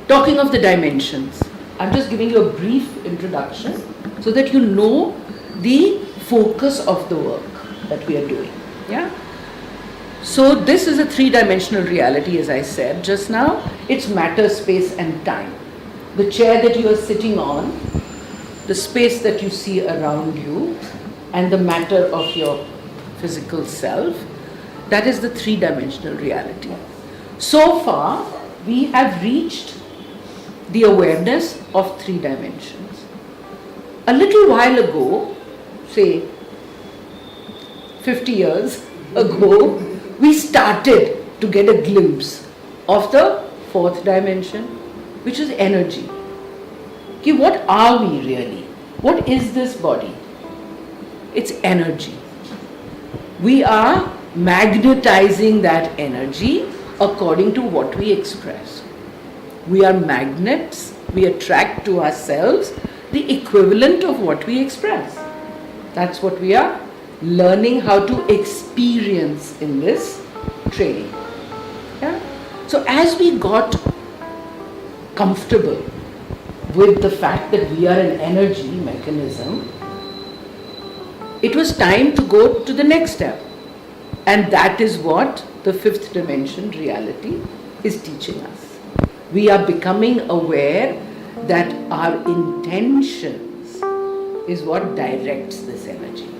talking of the dimensions, I'm just giving you a brief introduction so that you know the focus of the work that we are doing. Yeah. So this is a three-dimensional reality, as I said just now. It's matter, space, and time. The chair that you are sitting on, the space that you see around you, and the matter of your physical self, that is the three-dimensional reality. So far, we have reached the awareness of three dimensions. A little while ago, say 50 years ago, we started to get a glimpse of the fourth dimension, which is energy. Okay, what are we really? What is this body? It's energy. We are magnetizing that energy according to what we express. We are magnets. We attract to ourselves the equivalent of what we express. That's what we are learning how to experience in this training. Yeah? So as we got comfortable with the fact that we are an energy mechanism, it was time to go to the next step. And that is what the fifth dimension reality is teaching us. We are becoming aware that our intentions is what directs this energy.